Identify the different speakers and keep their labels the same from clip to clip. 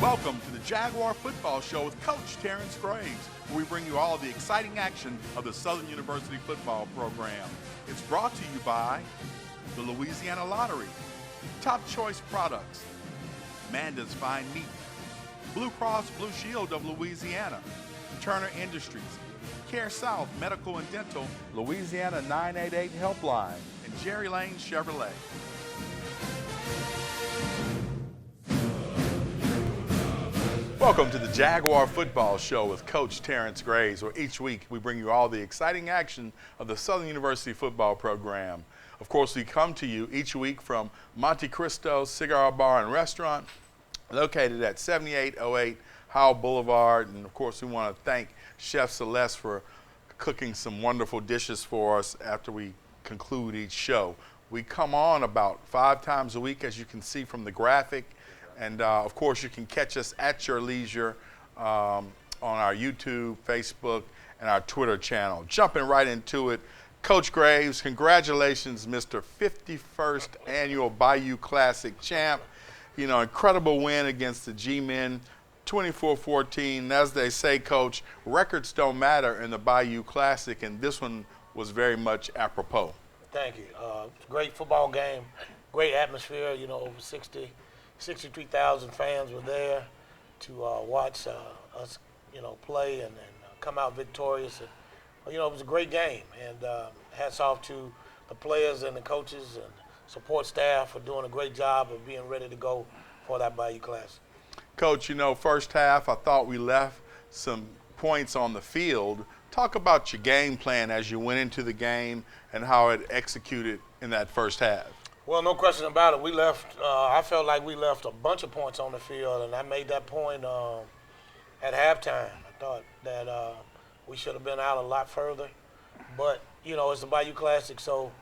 Speaker 1: Welcome to the Jaguar Football Show with Coach Terrence, where we bring you all the exciting action of the Southern University football program. It's brought to you by the Louisiana Lottery, Top Choice Products, Manda's Fine Meat, Blue Cross Blue Shield of Louisiana, Turner Industries, Care South Medical and Dental, Louisiana 988 Helpline, and Jerry Lane Chevrolet. Welcome to the Jaguar Football Show with Coach Terrence Graves, where each week we bring you all the exciting action of the Southern University football program. Of course, we come to you each week from Monte Cristo Cigar Bar and Restaurant, located at 7808 Howell Boulevard. And of course, we want to thank Chef Celeste for cooking some wonderful dishes for us after we conclude each show. We come on about 5 times a week, as you can see from the graphic. And of course, you can catch us at your leisure on our YouTube, Facebook, and our Twitter channel. Jumping right into it, Coach Graves, congratulations, Mr. 51st Annual Bayou Classic champ. You know, incredible win against the G-Men, 24-14. As they say, Coach, records don't matter in the Bayou Classic, and this one was very much apropos.
Speaker 2: Thank you. Great football game, great atmosphere, you know, over 63,000 fans were there to watch us, you know, play and come out victorious. And, you know, it was a great game. And hats off to the players and the coaches and support staff for doing a great job of being ready to go for that Bayou Classic.
Speaker 1: Coach, you know, first half, I thought we left some points on the field. Talk about your game plan as you went into the game and how it executed in that first half.
Speaker 2: Well, no question about it. We left. I felt like we left a bunch of points on the field, and I made that point at halftime. I thought that we should have been out a lot further, but you know, it's the Bayou Classic, so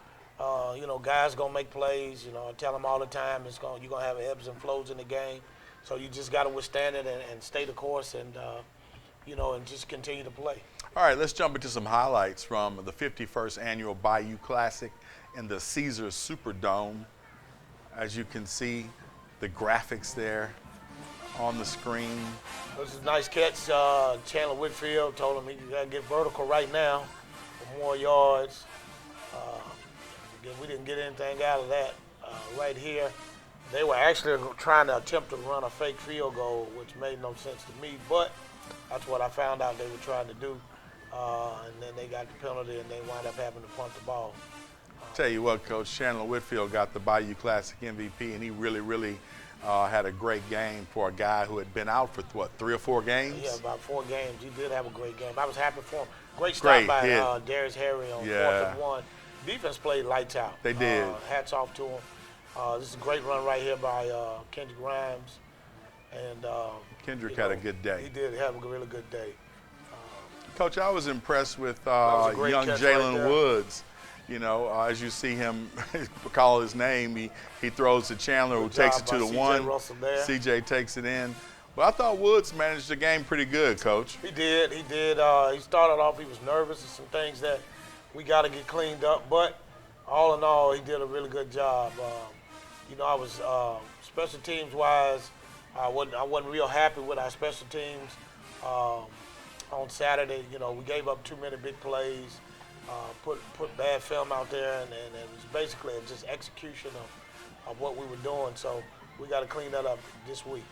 Speaker 2: you know, guys gonna make plays. You know, I tell them all the time, you're gonna have ebbs and flows in the game, so you just got to withstand it and stay the course, and you know, and just continue to play.
Speaker 1: All right, let's jump into some highlights from the 51st Annual Bayou Classic in the Caesars Superdome. As you can see, the graphics there on the screen.
Speaker 2: This is a nice catch. Chandler Whitfield told him he got to get vertical right now for more yards. We didn't get anything out of that right here. They were actually trying to attempt to run a fake field goal, which made no sense to me, but that's what I found out they were trying to do. And then they got the penalty, and they wound up having to punt the ball.
Speaker 1: Tell you what, Coach, Chandler Whitfield got the Bayou Classic MVP, and he really had a great game for a guy who had been out for, what, 3 or 4 games?
Speaker 2: Yeah, about 4 games. He did have a great game. I was happy for him. Great stop by Darius Harry on 4th and 1. Defense played lights out.
Speaker 1: They did.
Speaker 2: Hats off to him. This is a great run right here by Kendrick Grimes. And
Speaker 1: Kendrick had a good day.
Speaker 2: He did have a really good day.
Speaker 1: Coach, I was impressed with young Jalen Woods. You know, as you see him call his name, he throws to Chandler, who takes it to the one. CJ takes it in. But I thought Woods managed the game pretty good, Coach.
Speaker 2: He did. He started off, he was nervous and some things that we got to get cleaned up. But all in all, he did a really good job. You know, I was special teams wise, I wasn't real happy with our special teams on Saturday. You know, we gave up too many big plays. Put bad film out there, and it was basically just execution of what we were doing. So we got to clean that up this week.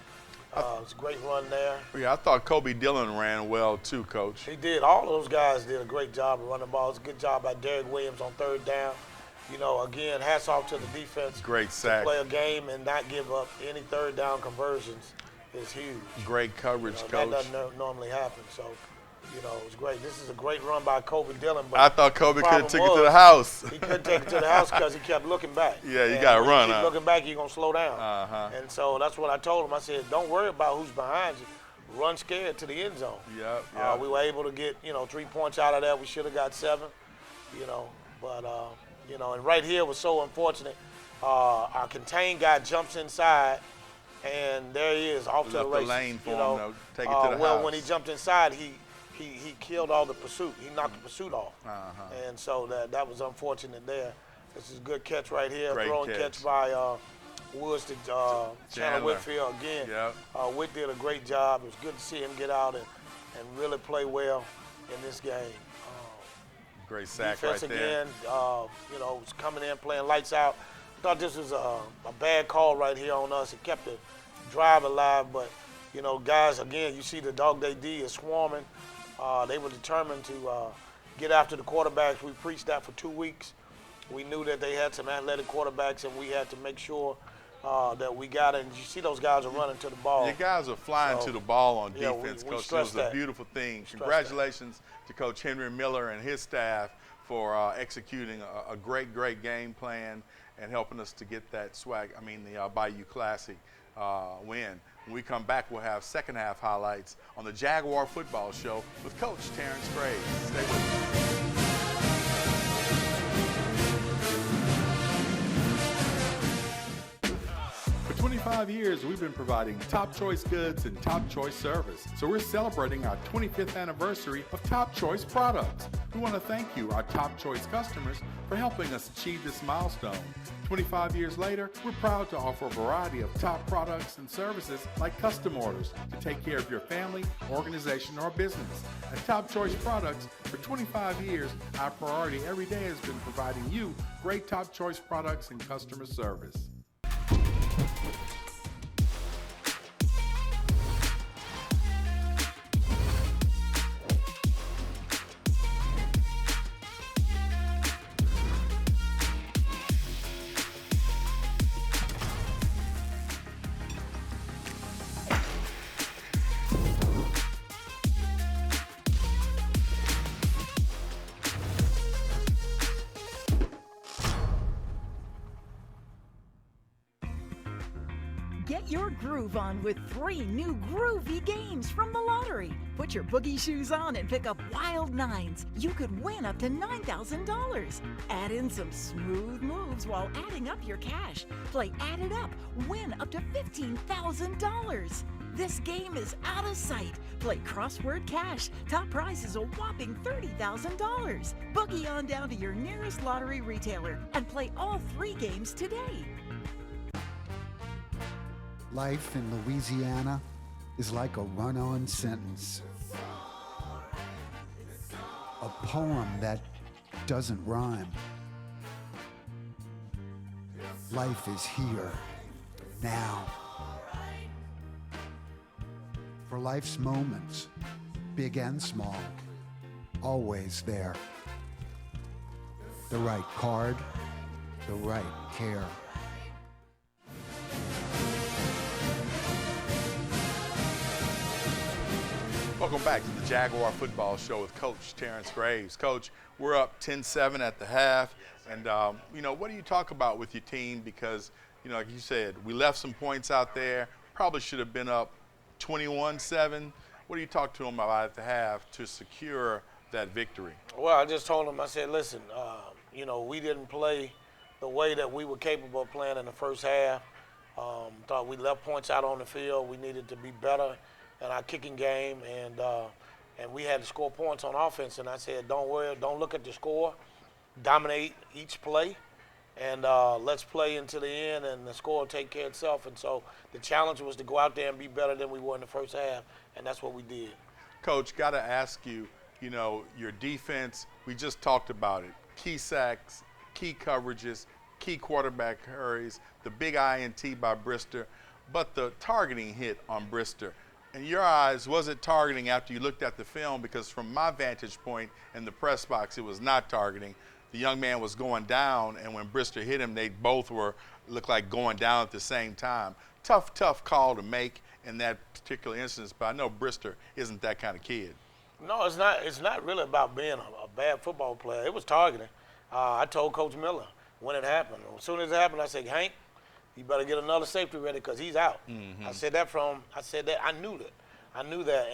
Speaker 2: It's a great run there.
Speaker 1: Yeah, I thought Kobe Dillon ran well too, Coach.
Speaker 2: He did. All those guys did a great job of running the ball. It's a good job by Derek Williams on 3rd down. You know, again, hats off to the defense.
Speaker 1: Great sack.
Speaker 2: To play a game and not give up any 3rd down conversions is huge.
Speaker 1: Great coverage, Coach.
Speaker 2: That doesn't normally happen. So. You know, it was great. This is a great run by Kobe Dillon. But
Speaker 1: I thought Kobe could have taken it to the house.
Speaker 2: He couldn't take it to the house because he kept looking back.
Speaker 1: Yeah, you got to run.
Speaker 2: If you keep looking back, you're going to slow down.
Speaker 1: Uh-huh.
Speaker 2: And so that's what I told him. I said, don't worry about who's behind you. Run scared to the end zone.
Speaker 1: Yep.
Speaker 2: We were able to get, you know, 3 points out of that. We should have got 7, you know. But, you know, and right here was so unfortunate. Our contained guy jumps inside, and there he is off to the races.
Speaker 1: The lane for
Speaker 2: him,
Speaker 1: to take it to the house.
Speaker 2: When he jumped inside, he killed all the pursuit. He knocked the pursuit off. And so that was unfortunate there. This is a good catch right here.
Speaker 1: Great
Speaker 2: Throwing catch by Woods to Chandler Whitfield again.
Speaker 1: Yep.
Speaker 2: Whit did a great job. It was good to see him get out and really play well in this game.
Speaker 1: Great sack
Speaker 2: Defense
Speaker 1: right there.
Speaker 2: again, was coming in, playing lights out. I thought this was a bad call right here on us. It kept the drive alive, but, guys, again, you see the dog day D is swarming. They were determined to get after the quarterbacks. We preached that for 2 weeks. We knew that they had some athletic quarterbacks, and we had to make sure that we got it. And you see those guys are running to the ball.
Speaker 1: Your guys are flying to the ball on defense,
Speaker 2: we
Speaker 1: Coach. It was a
Speaker 2: that.
Speaker 1: beautiful thing. Congratulations to Coach Henry Miller and his staff for executing a great, great game plan and helping us to get that the Bayou Classic win. When we come back, we'll have second half highlights on the Jaguar Football Show with Coach Terrence Graves. Stay with us. For 25 years, we've been providing top choice goods and top choice service. So we're celebrating our 25th anniversary of Top Choice products. We want to thank you, our Top Choice customers, for helping us achieve this milestone. 25 years later, we're proud to offer a variety of top products and services like custom orders to take care of your family, organization, or business. At Top Choice Products, for 25 years, our priority every day has been providing you great Top Choice products and customer service.
Speaker 3: Get your groove on with 3 new groovy games from the lottery. Put your boogie shoes on and pick up wild nines. You could win up to $9,000. Add in some smooth moves while adding up your cash. Play Add It Up. Win up to $15,000. This game is out of sight. Play Crossword Cash. Top prize is a whopping $30,000. Boogie on down to your nearest lottery retailer and play all 3 games today.
Speaker 4: Life in Louisiana is like a run-on sentence. A poem that doesn't rhyme. Life is here, now. For life's moments, big and small, always there. The right card, the right care.
Speaker 1: Welcome back to the Jaguar Football Show with Coach Terrence Graves. Coach, we're up 10-7 at the half, and what do you talk about with your team? Because, like you said, we left some points out there, probably should have been up 21-7. What do you talk to them about at the half to secure that victory?
Speaker 2: Well, I just told them, I said, listen, we didn't play the way that we were capable of playing in the first half. Thought we left points out on the field. We needed to be better in our kicking game, and we had to score points on offense. And I said, don't worry, don't look at the score, dominate each play, and let's play into the end, and the score will take care of itself. And so the challenge was to go out there and be better than we were in the first half, and that's what we did.
Speaker 1: Coach, got to ask you, your defense, we just talked about it, key sacks, key coverages, key quarterback hurries, the big INT by Brister, but the targeting hit on Brister. In your eyes, was it targeting after you looked at the film? Because from my vantage point in the press box, it was not targeting. The young man was going down, and when Brister hit him, they both looked like going down at the same time. Tough call to make in that particular instance, but I know Brister isn't that kind of kid.
Speaker 2: No, it's not. It's not really about being a bad football player. It was targeting. I told Coach Miller when it happened. As soon as it happened, I said, Hank, you better get another safety ready because he's out. Mm-hmm. I said that. I knew that.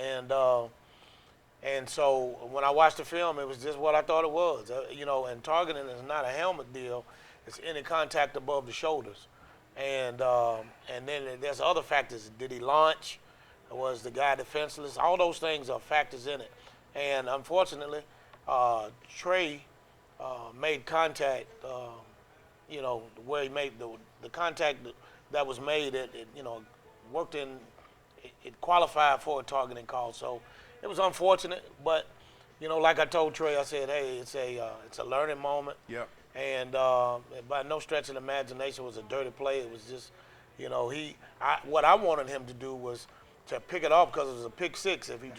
Speaker 2: And so when I watched the film, it was just what I thought it was. And targeting is not a helmet deal. It's any contact above the shoulders. And then there's other factors. Did he launch? Was the guy defenseless? All those things are factors in it. And unfortunately, Trey made contact, where he made the contact that was made, it worked in, it qualified for a targeting call. So it was unfortunate, but like I told Trey, I said, hey, it's a learning moment.
Speaker 1: Yep.
Speaker 2: And by no stretch of the imagination was a dirty play. It was just, what I wanted him to do was to pick it off because it was a pick six. If he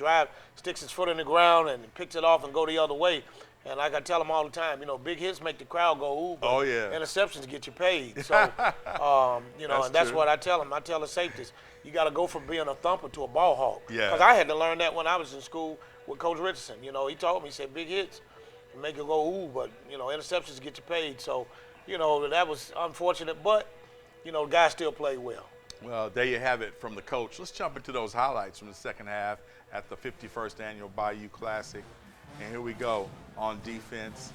Speaker 2: sticks his foot in the ground and picks it off and go the other way. And like I tell him all the time, big hits make the crowd go, ooh, but
Speaker 1: oh, yeah.
Speaker 2: interceptions get you paid. So, and that's
Speaker 1: true.
Speaker 2: what I tell him. I tell the safeties, you got to go from being a thumper to a ball hawk.
Speaker 1: Yeah.
Speaker 2: Because I had to learn that when I was in school with Coach Richardson. He told me, he said, big hits make it go, ooh, but, interceptions get you paid. So, that was unfortunate, but, the guy still played well.
Speaker 1: Well, there you have it from the coach. Let's jump into those highlights from the second half at the 51st Annual Bayou Classic. And here we go on defense.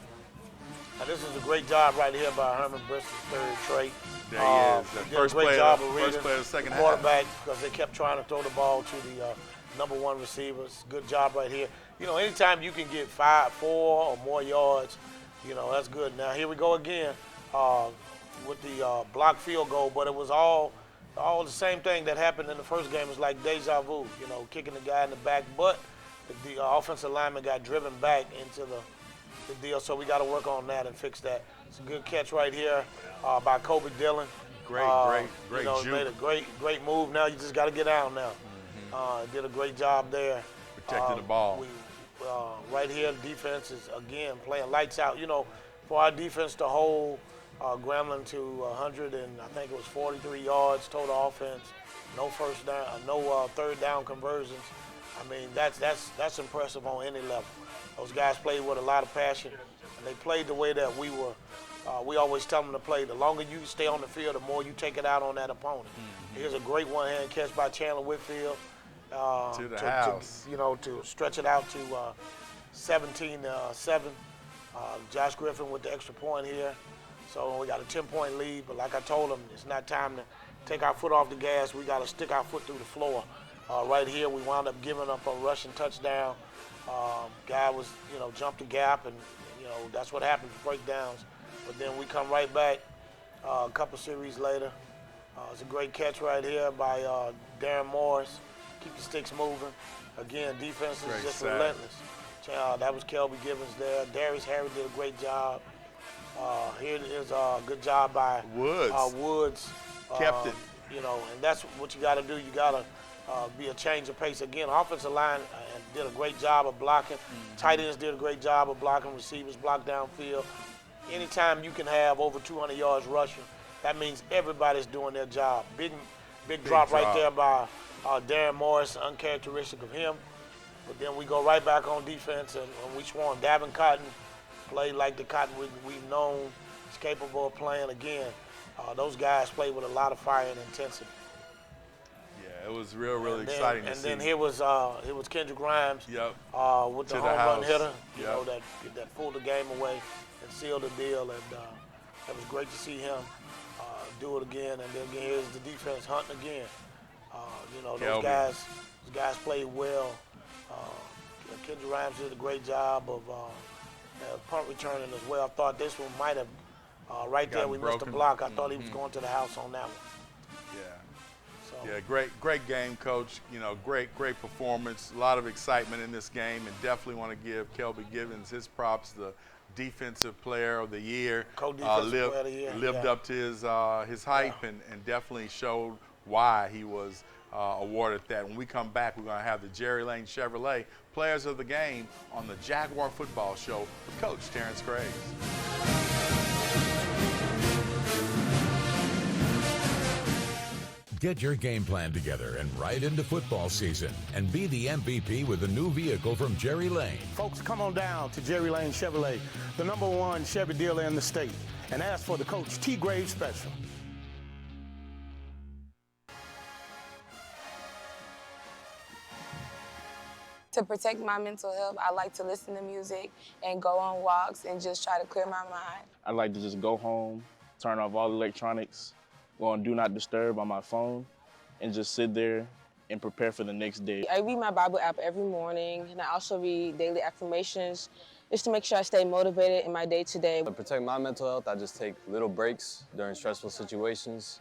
Speaker 2: Now, this is a great job right here by Herman Bristol's third trait.
Speaker 1: There he is.
Speaker 2: He did a great job of reading
Speaker 1: the second
Speaker 2: the
Speaker 1: half.
Speaker 2: quarterback because they kept trying to throw the ball to the number one receivers. Good job right here. Anytime you can get 4 or more yards, that's good. Now, here we go again with the block field goal, but it was all the same thing that happened in the first game. It's like deja vu, kicking the guy in the back, but the offensive lineman got driven back into the deal, so we got to work on that and fix that. It's a good catch right here by Kobe Dillon.
Speaker 1: Great juke.
Speaker 2: Made a great move. Now you just got to get out now. Did a great job there.
Speaker 1: Protected the ball.
Speaker 2: Right here, the defense is, again, playing lights out. For our defense to hold Grambling to 100 and I think it was 43 yards total offense, no first down, no third down conversions. I mean, that's impressive on any level. Those guys played with a lot of passion, and they played the way that we were. We always tell them to play. The longer you stay on the field, the more you take it out on that opponent. Here's a great one-hand catch by Chandler Whitfield.
Speaker 1: To the house.
Speaker 2: To stretch it out to 17-7. Josh Griffin with the extra point here. So we got a 10-point lead, but like I told him, it's not time to take our foot off the gas. We got to stick our foot through the floor. Right here, we wound up giving up a rushing touchdown. Guy was, jumped the gap, and, that's what happens, breakdowns. But then we come right back a couple series later. It's a great catch right here by Darren Morris. Keep the sticks moving. Again, defense is just relentless. That was Kelby Givens there. Darius Harry did a great job. Here is a good job by Woods.
Speaker 1: Kept it.
Speaker 2: And that's what you got to do. You got to be a change of pace. Again, offensive line did a great job of blocking. Tight ends did a great job of blocking. Receivers blocked downfield. Anytime you can have over 200 yards rushing, that means everybody's doing their job. Big drop right there by Darren Morris, uncharacteristic of him. But then we go right back on defense, and we swarm. Davin Cotton played like the Cotton we've known. He's capable of playing again. Those guys played with a lot of fire and intensity.
Speaker 1: Yeah, it was really exciting to see.
Speaker 2: And then here was Kendrick Grimes.
Speaker 1: Yep.
Speaker 2: With
Speaker 1: to
Speaker 2: the home run hitter.
Speaker 1: Yep.
Speaker 2: That pulled the game away and sealed the deal, and it was great to see him do it again. And then again, here's the defense hunting again. Those guys played well. Kendrick Grimes did a great job of punt returning as well. I thought this one might have, right there, we missed a block. I thought he was going to the house on that one.
Speaker 1: Yeah. Yeah, great game, Coach. Great performance. A lot of excitement in this game, and definitely want to give Kelby Givens his props. The Defensive Player of the Year.
Speaker 2: Co-defensive Player of the Year.
Speaker 1: Lived up to his hype and definitely showed why he was awarded that. When we come back, we're going to have the Jerry Lane Chevrolet Players of the Game on the Jaguar Football Show with Coach Terrence Graves.
Speaker 5: Get your game plan together and ride into football season and be the MVP with a new vehicle from Jerry Lane.
Speaker 6: Folks, come on down to Jerry Lane Chevrolet, the #1 Chevy dealer in the state, and ask for the Coach T. Graves Special.
Speaker 7: To protect my mental health, I like to listen to music and go on walks and just try to clear my mind.
Speaker 8: I like to just go home, turn off all electronics, go on Do Not Disturb on my phone, and just sit there and prepare for the next day.
Speaker 7: I read my Bible app every morning, and I also read daily affirmations just to make sure I stay motivated in my day-to-day.
Speaker 9: To protect my mental health, I just take little breaks during stressful situations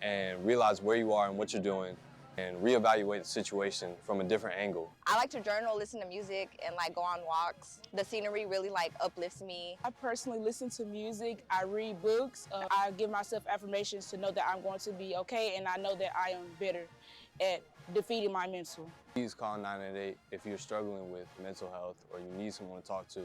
Speaker 9: and realize where you are and what you're doing and reevaluate the situation from a different angle.
Speaker 10: I like to journal, listen to music, and like go on walks. The scenery really like uplifts me.
Speaker 11: I personally listen to music, I read books, I give myself affirmations to know that I'm going to be okay, and I know that I am better at defeating my mental.
Speaker 9: Please call 988 if you're struggling with mental health or you need someone to talk to.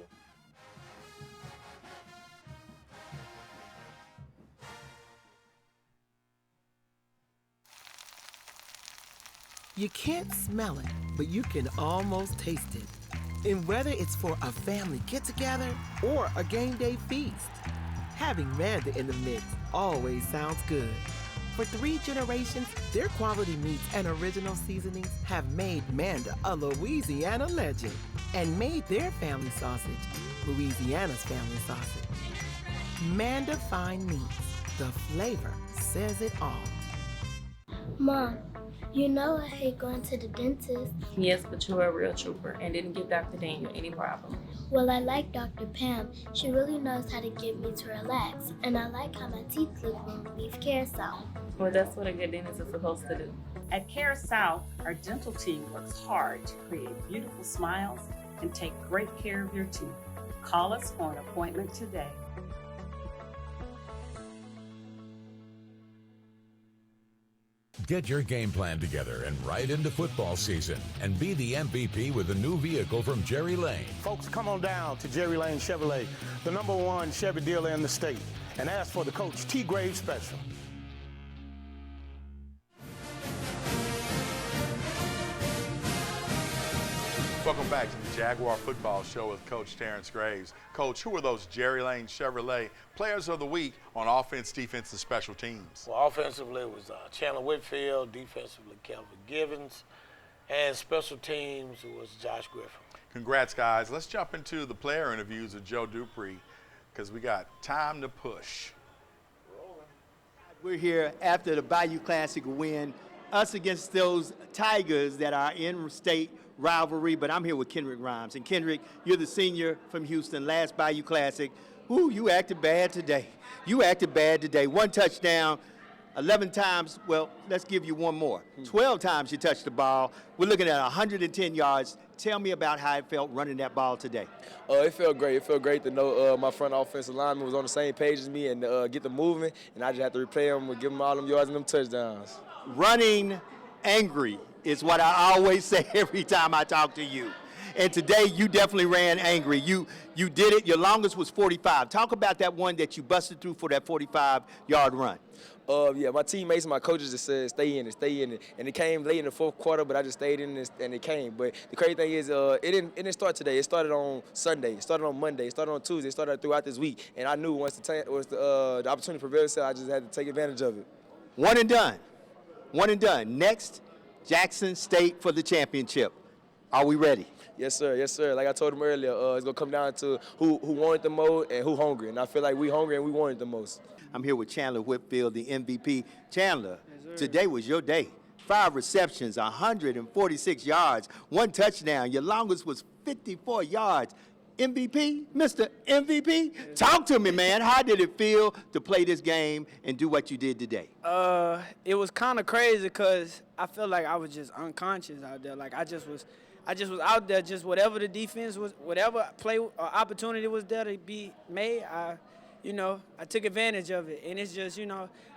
Speaker 12: You can't smell it, but you can almost taste it. And whether it's for a family get-together or a game day feast, having Manda in the mix always sounds good. For 3 generations, their quality meats and original seasonings have made Manda a Louisiana legend and made their family sausage Louisiana's family sausage. Manda Fine Meats, the flavor says it all.
Speaker 13: Mom, you know I hate going to the dentist.
Speaker 14: Yes, but you're a real trooper and didn't give Dr. Daniel any problem.
Speaker 13: Well, I like Dr. Pam. She really knows how to get me to relax. And I like how my teeth look when we leave Care South.
Speaker 14: Well, that's what a good dentist is supposed to do.
Speaker 15: At Care South, our dental team works hard to create beautiful smiles and take great care of your teeth. Call us for an appointment today.
Speaker 5: Get your game plan together and ride into football season and be the MVP with a new vehicle from Jerry Lane.
Speaker 6: Folks, come on down to Jerry Lane Chevrolet, the #1 Chevy dealer in the state, and ask for the Coach T. Graves Special.
Speaker 1: Welcome back to the Jaguar Football Show with Coach Terrence Graves. Coach, who are those Jerry Lane Chevrolet Players of the Week on offense, defense, and special teams?
Speaker 2: Well, offensively it was Chandler Whitfield, defensively Kelvin Givens, and special teams was Josh Griffin.
Speaker 1: Congrats, guys. Let's jump into the player interviews with Joe Dupree because we got time to push.
Speaker 16: We're here after the Bayou Classic win, us against those Tigers that are in state rivalry, but I'm here with Kendrick Rhymes. And Kendrick, you're the senior from Houston, last Bayou Classic. Ooh, you acted bad today. You acted bad today. 1 touchdown, 11 times. Well, let's give you one more. 12 times you touched the ball. We're looking at 110 yards. Tell me about how it felt running that ball today.
Speaker 9: It felt great. It felt great to know my front offensive lineman was on the same page as me and get them moving, and I just had to replay them and give them all them yards and them touchdowns.
Speaker 16: Running angry is what I always say every time I talk to you. And today you definitely ran angry. You did it. Your longest was 45. Talk about that one that you busted through for that 45-yard run.
Speaker 9: Yeah, my teammates and my coaches just said, stay in it, stay in it. And it came late in the fourth quarter, but I just stayed in it and it came. But the crazy thing is, it didn't start today. It started on Sunday. It started on Monday. It started on Tuesday. It started throughout this week. And I knew once the opportunity prevailed, so I just had to take advantage of it.
Speaker 16: One and done. One and done. Next, Jackson State for the championship. Are we ready?
Speaker 9: Yes, sir. Yes, sir. Like I told him earlier, it's going to come down to who wanted the most and who hungry. And I feel like we hungry and we wanted the most.
Speaker 16: I'm here with Chandler Whitfield, the MVP. Chandler, today was your day. 5 receptions, 146 yards, 1 touchdown. Your longest was 54 yards. MVP, Mr. MVP, talk to me, man. How did it feel to play this game and do what you did today?
Speaker 17: It was kind of crazy because I felt like I was just unconscious out there. Like I just was out there, just whatever the defense was, whatever play or opportunity was there to be made, I took advantage of it. And it's just,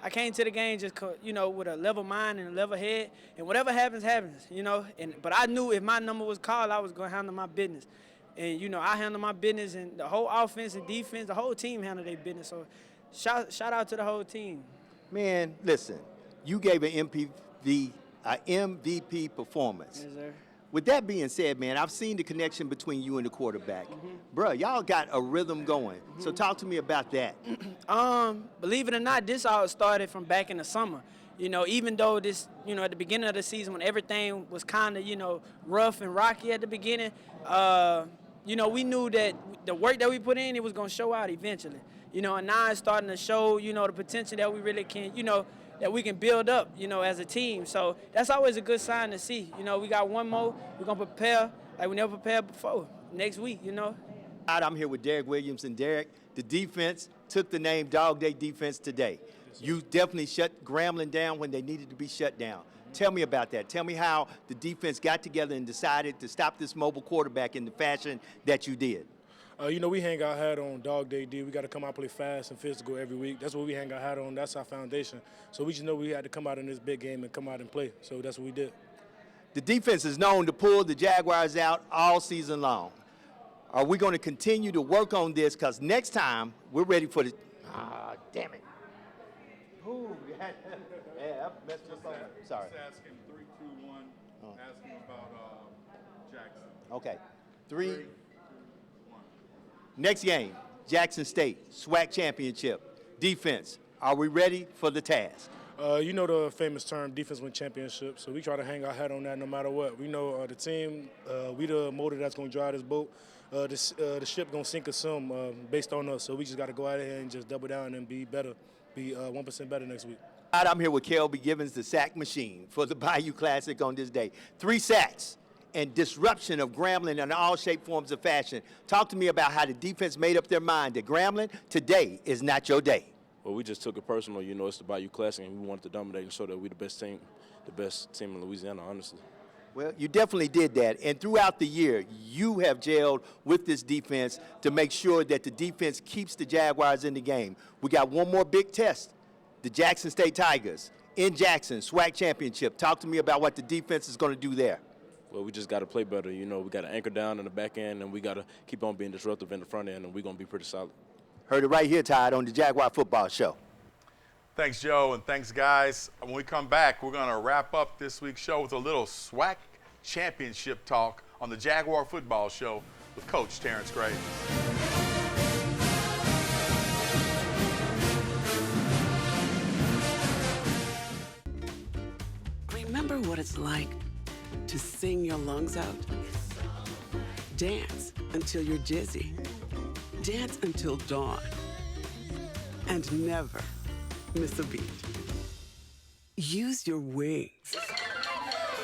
Speaker 17: I came to the game just, with a level mind and a level head, and whatever happens, happens, But I knew if my number was called, I was going to handle my business. And, I handle my business, and the whole offense and defense, the whole team handled their business. So shout out to the whole team.
Speaker 16: Man, listen, you gave an MVP performance.
Speaker 17: Yes, sir.
Speaker 16: With that being said, man, I've seen the connection between you and the quarterback. Bruh, y'all got a rhythm going. So talk to me about that.
Speaker 17: Believe it or not, this all started from back in the summer. Even though this, at the beginning of the season when everything was kind of, rough and rocky at the beginning, we knew that the work that we put in, it was going to show out eventually. And now it's starting to show, the potential that we really can, that we can build up, as a team. So that's always a good sign to see. We got one more. We're going to prepare like we never prepared before next week, I'm
Speaker 16: here with Derek Williams. And Derek, the defense took the name Dog Day Defense today. You definitely shut Grambling down when they needed to be shut down. Tell me about that. Tell me how the defense got together and decided to stop this mobile quarterback in the fashion that you did.
Speaker 6: We hang our hat on Dog Day D. We got to come out and play fast and physical every week. That's what we hang our hat on. That's our foundation. So we just know we had to come out in this big game and come out and play. So that's what we did.
Speaker 16: The defense is known to pull the Jaguars out all season long. Are we going to continue to work on this? Because next time we're ready for the. Ah, damn it. Ooh, yeah, I messed this up. Sorry.
Speaker 1: Just ask him 3, 2, 1. Ask him about Jackson.
Speaker 16: Okay. 3, 2, 1. Next game, Jackson State, SWAC championship. Defense, are we ready for the task?
Speaker 6: You know the famous term, defense win championship, so we try to hang our hat on that no matter what. We know the team, we the motor that's going to drive this boat. The ship going to sink or swim based on us, so we just got to go out here and just double down and be better, be 1% better next week.
Speaker 16: I'm here with Kelby Givens, the sack machine for the Bayou Classic on this day. 3 sacks and disruption of Grambling in all shape, forms, of fashion. Talk to me about how the defense made up their mind that Grambling, today is not your day.
Speaker 8: Well, we just took it personal. You know, it's the Bayou Classic, and we wanted to dominate and show that we're the best team in Louisiana, honestly.
Speaker 16: Well, you definitely did that. And throughout the year, you have gelled with this defense to make sure that the defense keeps the Jaguars in the game. We got one more big test, the Jackson State Tigers in Jackson, SWAC championship. Talk to me about what the defense is going to do there.
Speaker 8: Well, we just got to play better. You know, we got to anchor down in the back end, and we got to keep on being disruptive in the front end, and we're going to be pretty solid.
Speaker 16: Heard it right here, Todd, on the Jaguar Football Show.
Speaker 1: Thanks, Joe, and thanks, guys. When we come back, we're going to wrap up this week's show with a little SWAC championship talk on the Jaguar Football Show with Coach Terrence Graves.
Speaker 18: Remember what it's like to sing your lungs out? Dance until you're dizzy. Dance until dawn. And never miss a beat. Use your wings.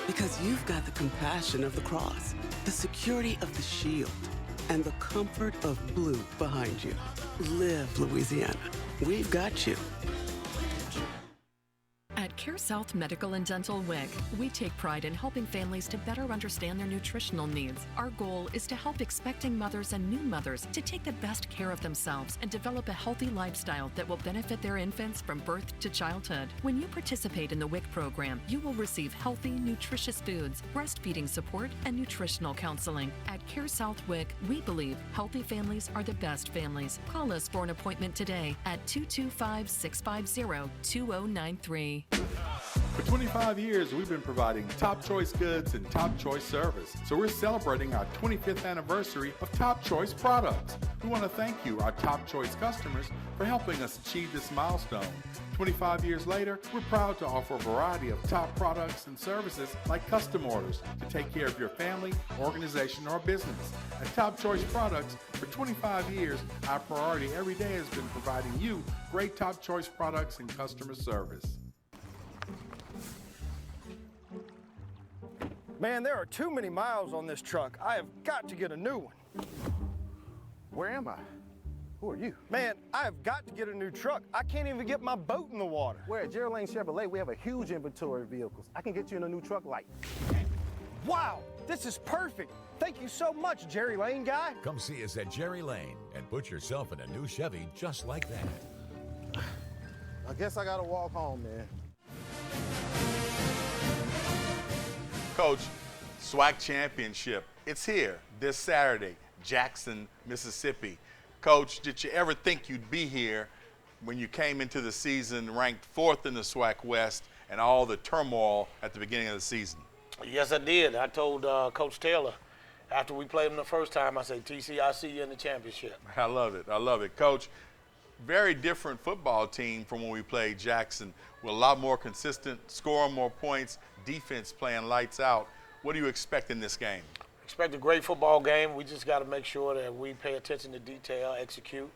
Speaker 18: Because you've got the compassion of the cross, the security of the shield, and the comfort of blue behind you. Live Louisiana. We've got you.
Speaker 19: At CareSouth Medical and Dental WIC, we take pride in helping families to better understand their nutritional needs. Our goal is to help expecting mothers and new mothers to take the best care of themselves and develop a healthy lifestyle that will benefit their infants from birth to childhood. When you participate in the WIC program, you will receive healthy, nutritious foods, breastfeeding support, and nutritional counseling. At CareSouth WIC, we believe healthy families are the best families. Call us for an appointment today at 225-650-2093.
Speaker 1: For 25 years, we've been providing top choice goods and top choice service. So we're celebrating our 25th anniversary of Top Choice products. We want to thank you, our top choice customers, for helping us achieve this milestone. 25 years later, we're proud to offer a variety of top products and services like custom orders to take care of your family, organization, or business. At Top Choice Products, for 25 years, our priority every day has been providing you great top choice products and customer service.
Speaker 20: Man, there are too many miles on this truck. I have got to get a new one.
Speaker 21: Where am I? Who are you?
Speaker 20: Man, I have got to get a new truck. I can't even get my boat in the water.
Speaker 21: We're at Jerry Lane Chevrolet. We have a huge inventory of vehicles. I can get you in a new truck like.
Speaker 20: Wow, this is perfect. Thank you so much, Jerry Lane guy.
Speaker 5: Come see us at Jerry Lane and put yourself in a new Chevy just like that.
Speaker 21: I guess I gotta walk home, man.
Speaker 1: Coach, SWAC championship. It's here this Saturday, Jackson, Mississippi. Coach, did you ever think you'd be here when you came into the season ranked 4th in the SWAC West and all the turmoil at the beginning of the season?
Speaker 2: Yes, I did. I told Coach Taylor after we played him the first time, I said, TC, I see you in the championship.
Speaker 1: I love it. I love it. Coach, very different football team from when we played Jackson, with a lot more consistent, scoring more points, defense playing lights out. What do you expect in this game?
Speaker 2: Expect a great football game. We just got to make sure that we pay attention to detail, execute,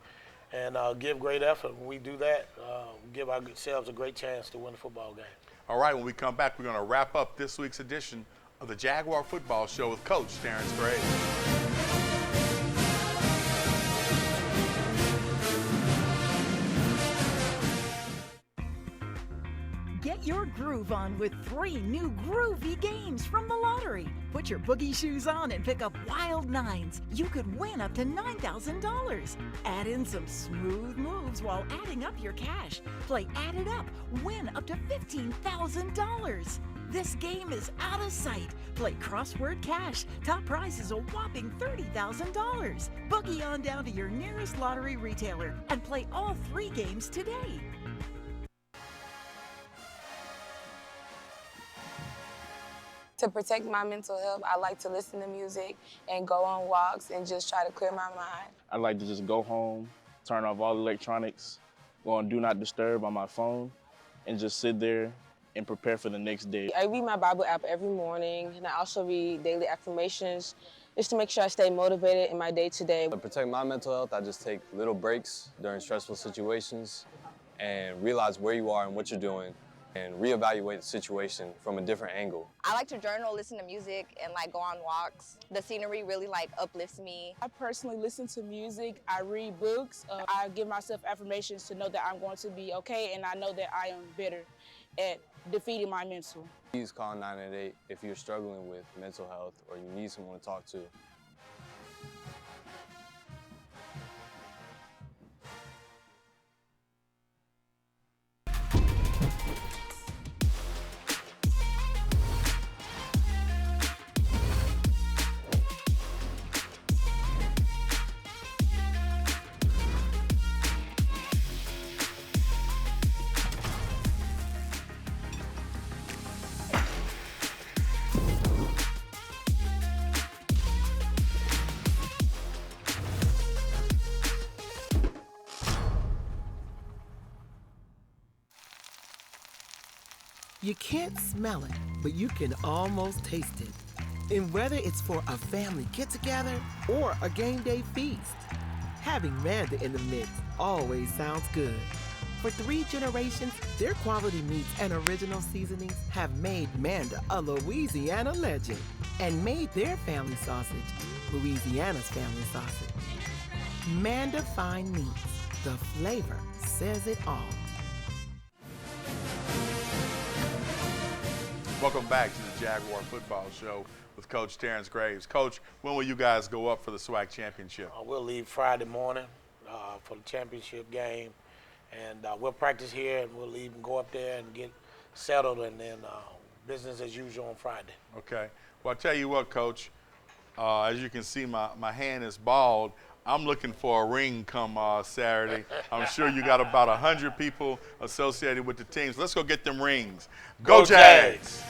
Speaker 2: and give great effort. When we do that, give ourselves a great chance to win the football game.
Speaker 1: All right, when we come back, we're going to wrap up this week's edition of the Jaguar Football Show with Coach Terrence Graves.
Speaker 3: groove on with 3 new groovy games from the lottery. Put your boogie shoes on and pick up Wild Nines. You could win up to $9,000. Add in some smooth moves while adding up your cash. Play Add It Up. Win up to $15,000. This game is out of sight. Play Crossword Cash. Top prize is a whopping $30,000. Boogie on down to your nearest lottery retailer and play all 3 games today.
Speaker 7: To protect my mental health, I like to listen to music and go on walks and just try to clear my mind.
Speaker 8: I like to just go home, turn off all electronics, go on Do Not Disturb on my phone, and just sit there and prepare for the next day.
Speaker 11: I read my Bible app every morning, and I also read daily affirmations just to make sure I stay motivated in my day-to-day.
Speaker 22: To protect my mental health, I just take little breaks during stressful situations and realize where you are and what you're doing and reevaluate the situation from a different angle.
Speaker 10: I like to journal, listen to music, and like go on walks. The scenery really like uplifts me.
Speaker 11: I personally listen to music, I read books, I give myself affirmations to know that I'm going to be okay, and I know that I am better at defeating my mental.
Speaker 22: Please call 988 if you're struggling with mental health or you need someone to talk to.
Speaker 12: You can't smell it, but you can almost taste it. And whether it's for a family get-together or a game day feast, having Manda in the mix always sounds good. For 3 generations, their quality meats and original seasonings have made Manda a Louisiana legend and made their family sausage Louisiana's family sausage. Manda Fine Meats, the flavor says it all.
Speaker 1: Welcome back to the Jaguar Football Show with Coach Terrence Graves. Coach, when will you guys go up for the SWAC championship?
Speaker 2: We'll leave Friday morning for the championship game, and we'll practice here, and we'll leave and go up there and get settled, and then business as usual on Friday.
Speaker 1: Okay. Well, I'll tell you what, Coach. As you can see, my hand is bald. I'm looking for a ring come Saturday. I'm sure you got about 100 people associated with the teams. Let's go get them rings. Go Jags!